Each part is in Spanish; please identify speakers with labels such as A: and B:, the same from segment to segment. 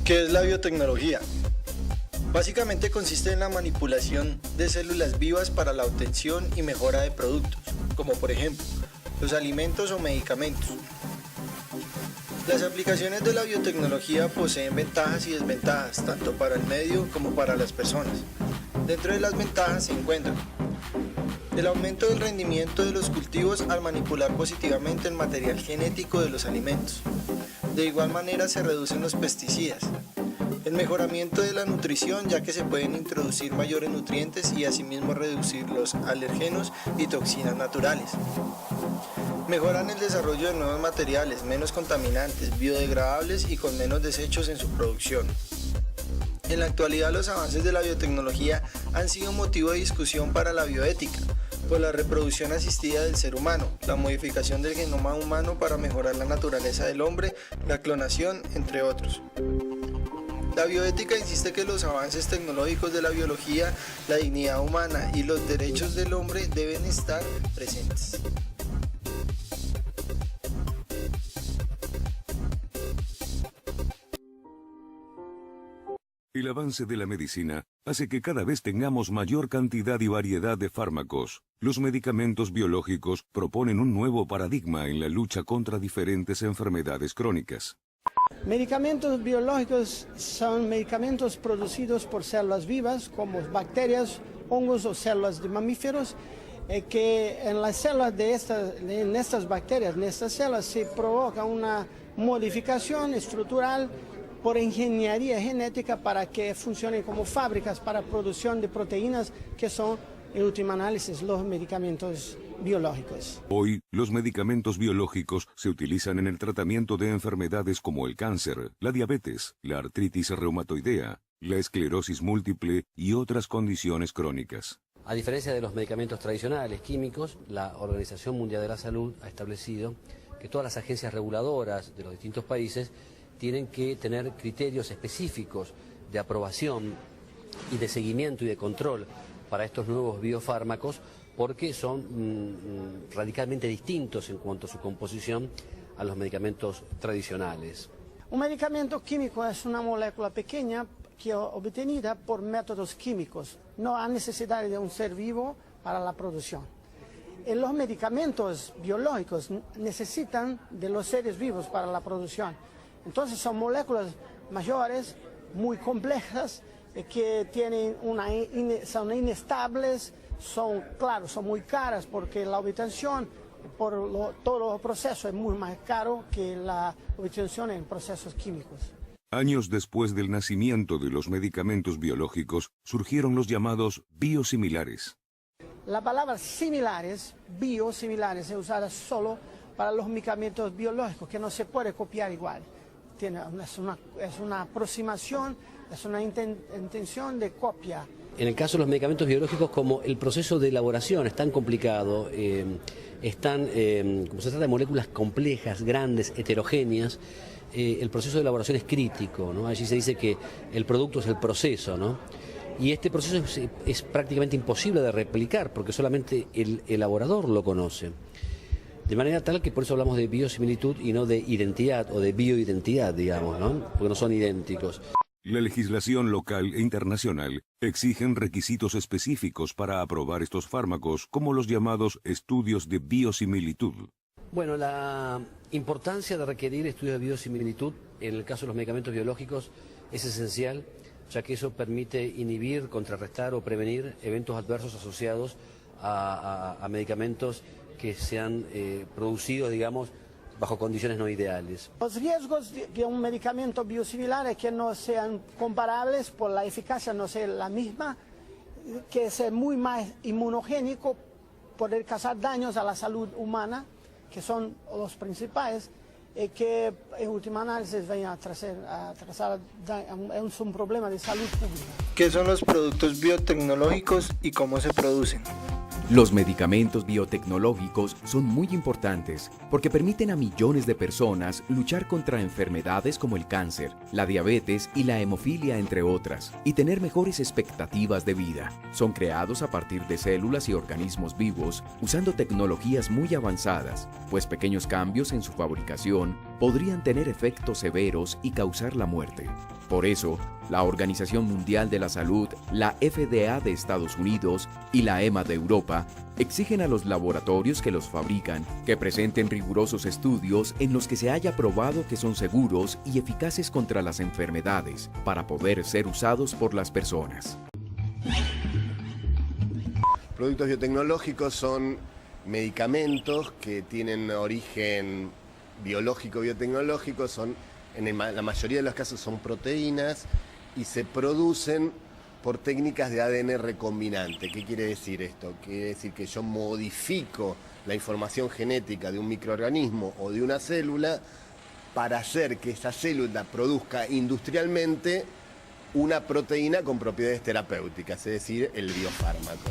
A: ¿Qué es la biotecnología? Básicamente consiste en la manipulación de células vivas para la obtención y mejora de productos, como por ejemplo, los alimentos o medicamentos. Las aplicaciones de la biotecnología poseen ventajas y desventajas, tanto para el medio como para las personas. Dentro de las ventajas se encuentran el aumento del rendimiento de los cultivos al manipular positivamente el material genético de los alimentos. De igual manera se reducen los pesticidas. El mejoramiento de la nutrición, ya que se pueden introducir mayores nutrientes y asimismo reducir los alergenos y toxinas naturales. Mejoran el desarrollo de nuevos materiales, menos contaminantes, biodegradables y con menos desechos en su producción. En la actualidad, los avances de la biotecnología han sido motivo de discusión para la bioética, por la reproducción asistida del ser humano, la modificación del genoma humano para mejorar la naturaleza del hombre, la clonación, entre otros. La bioética insiste que los avances tecnológicos de la biología, la dignidad humana y los derechos del hombre deben estar presentes.
B: El avance de la medicina hace que cada vez tengamos mayor cantidad y variedad de fármacos. Los medicamentos biológicos proponen un nuevo paradigma en la lucha contra diferentes enfermedades crónicas.
C: Medicamentos biológicos son medicamentos producidos por células vivas como bacterias, hongos o células de mamíferos, que en las células en estas bacterias, en estas células se provoca una modificación estructural por ingeniería genética para que funcionen como fábricas para producción de proteínas que son, en última análisis, los medicamentos biológicos.
B: Hoy, los medicamentos biológicos se utilizan en el tratamiento de enfermedades como el cáncer, la diabetes, la artritis reumatoidea, la esclerosis múltiple y otras condiciones crónicas.
D: A diferencia de los medicamentos tradicionales químicos, la Organización Mundial de la Salud ha establecido que todas las agencias reguladoras de los distintos países tienen que tener criterios específicos de aprobación y de seguimiento y de control para estos nuevos biofármacos, porque son radicalmente distintos en cuanto a su composición a los medicamentos tradicionales.
C: Un medicamento químico es una molécula pequeña que es obtenida por métodos químicos. No hay necesidad de un ser vivo para la producción. Los medicamentos biológicos necesitan de los seres vivos para la producción. Entonces son moléculas mayores, muy complejas, que son inestables, son muy caras porque la obtención por todo el proceso es muy más caro que la obtención en procesos químicos.
B: Años después del nacimiento de los medicamentos biológicos, surgieron los llamados biosimilares.
C: La palabra biosimilares, es usada solo para los medicamentos biológicos, que no se puede copiar igual. Es una aproximación, es una intención de copia.
D: En el caso de los medicamentos biológicos, como el proceso de elaboración es tan complicado, como se trata de moléculas complejas, grandes, heterogéneas, el proceso de elaboración es crítico, ¿no? Allí se dice que el producto es el proceso, ¿no? Y este proceso es prácticamente imposible de replicar porque solamente el elaborador lo conoce. De manera tal que por eso hablamos de biosimilitud y no de identidad o de bioidentidad, digamos, ¿no? Porque no son idénticos.
B: La legislación local e internacional exigen requisitos específicos para aprobar estos fármacos, como los llamados estudios de biosimilitud.
D: Bueno, la importancia de requerir estudios de biosimilitud en el caso de los medicamentos biológicos es esencial, ya que eso permite inhibir, contrarrestar o prevenir eventos adversos asociados a medicamentos que se han producido, digamos, bajo condiciones no ideales.
C: Los riesgos de un medicamento biosimilar es que no sean comparables, por la eficacia no sea la misma, que sea muy más inmunogénico, poder causar daños a la salud humana, que son los principales, que en última análisis vayan a trazar es un problema de salud pública.
A: ¿Qué son los productos biotecnológicos y cómo se producen?
E: Los medicamentos biotecnológicos son muy importantes porque permiten a millones de personas luchar contra enfermedades como el cáncer, la diabetes y la hemofilia, entre otras, y tener mejores expectativas de vida. Son creados a partir de células y organismos vivos usando tecnologías muy avanzadas, pues pequeños cambios en su fabricación podrían tener efectos severos y causar la muerte. Por eso, la Organización Mundial de la Salud, la FDA de Estados Unidos y la EMA de Europa exigen a los laboratorios que los fabrican que presenten rigurosos estudios en los que se haya probado que son seguros y eficaces contra las enfermedades para poder ser usados por las personas.
F: Productos biotecnológicos son medicamentos que tienen origen biológico, biotecnológico, en la mayoría de los casos son proteínas y se producen por técnicas de ADN recombinante. ¿Qué quiere decir esto? Quiere decir que yo modifico la información genética de un microorganismo o de una célula para hacer que esa célula produzca industrialmente una proteína con propiedades terapéuticas, es decir, el biofármaco.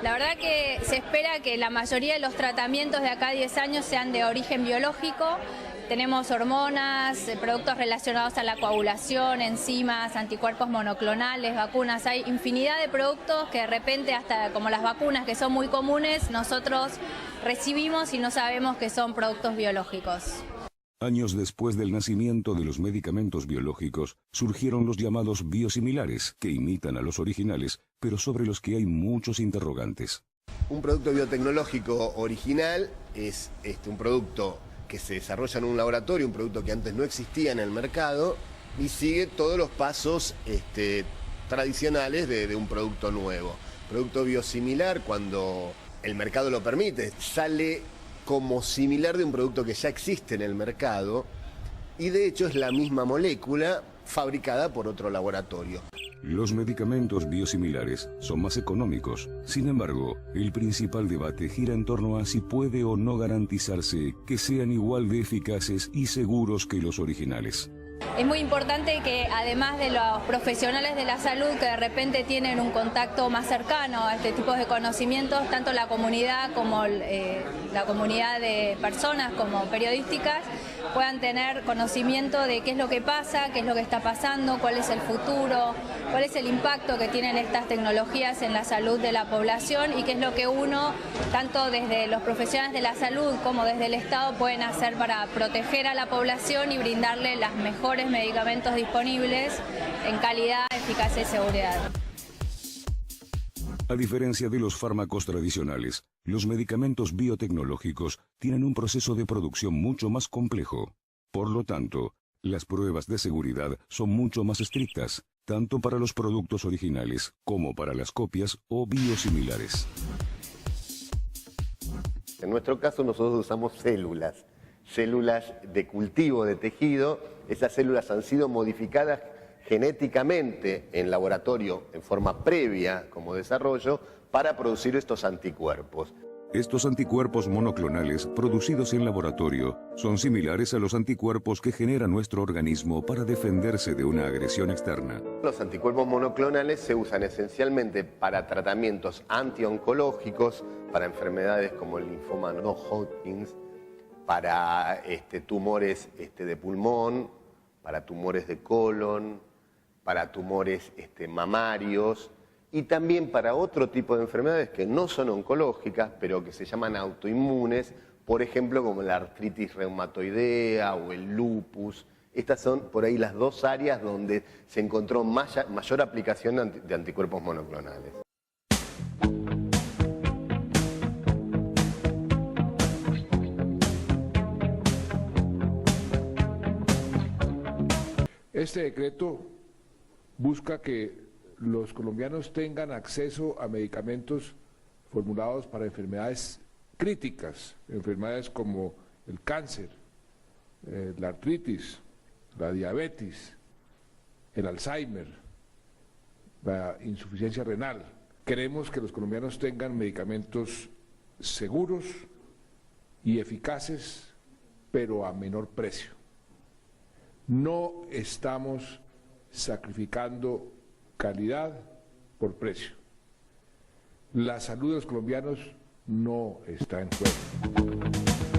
G: La verdad que se espera que la mayoría de los tratamientos de acá a 10 años sean de origen biológico. Tenemos hormonas, productos relacionados a la coagulación, enzimas, anticuerpos monoclonales, vacunas. Hay infinidad de productos que de repente, hasta como las vacunas que son muy comunes, nosotros recibimos y no sabemos que son productos biológicos.
B: Años después del nacimiento de los medicamentos biológicos, surgieron los llamados biosimilares, que imitan a los originales, pero sobre los que hay muchos interrogantes.
F: Un producto biotecnológico original es un producto que se desarrolla en un laboratorio, un producto que antes no existía en el mercado y sigue todos los pasos tradicionales de un producto nuevo. Producto biosimilar, cuando el mercado lo permite, sale como similar de un producto que ya existe en el mercado y de hecho es la misma molécula fabricada por otro laboratorio.
B: Los medicamentos biosimilares son más económicos. Sin embargo, el principal debate gira en torno a si puede o no garantizarse que sean igual de eficaces y seguros que los originales.
G: Es muy importante que, además de los profesionales de la salud que de repente tienen un contacto más cercano a este tipo de conocimientos, tanto la comunidad como la comunidad de personas como periodísticas, puedan tener conocimiento de qué es lo que pasa, qué es lo que está pasando, cuál es el futuro, cuál es el impacto que tienen estas tecnologías en la salud de la población y qué es lo que uno, tanto desde los profesionales de la salud como desde el Estado, pueden hacer para proteger a la población y brindarle los mejores medicamentos disponibles en calidad, eficacia y seguridad.
B: A diferencia de los fármacos tradicionales, los medicamentos biotecnológicos tienen un proceso de producción mucho más complejo. Por lo tanto, las pruebas de seguridad son mucho más estrictas, tanto para los productos originales como para las copias o biosimilares.
F: En nuestro caso nosotros usamos células de cultivo de tejido. Esas células han sido modificadas genéticamente en laboratorio en forma previa como desarrollo para producir estos anticuerpos.
B: Estos anticuerpos monoclonales producidos en laboratorio son similares a los anticuerpos que genera nuestro organismo para defenderse de una agresión externa.
F: Los anticuerpos monoclonales se usan esencialmente para tratamientos antioncológicos, para enfermedades como el linfoma no Hodgkin, para tumores de pulmón, para tumores de colon, para tumores mamarios y también para otro tipo de enfermedades que no son oncológicas, pero que se llaman autoinmunes, por ejemplo, como la artritis reumatoidea o el lupus. Estas son por ahí las dos áreas donde se encontró mayor aplicación de anticuerpos monoclonales.
H: Este decreto busca que los colombianos tengan acceso a medicamentos formulados para enfermedades críticas, enfermedades como el cáncer, la artritis, la diabetes, el Alzheimer, la insuficiencia renal. Queremos que los colombianos tengan medicamentos seguros y eficaces, pero a menor precio. No estamos sacrificando calidad por precio. La salud de los colombianos no está en juego.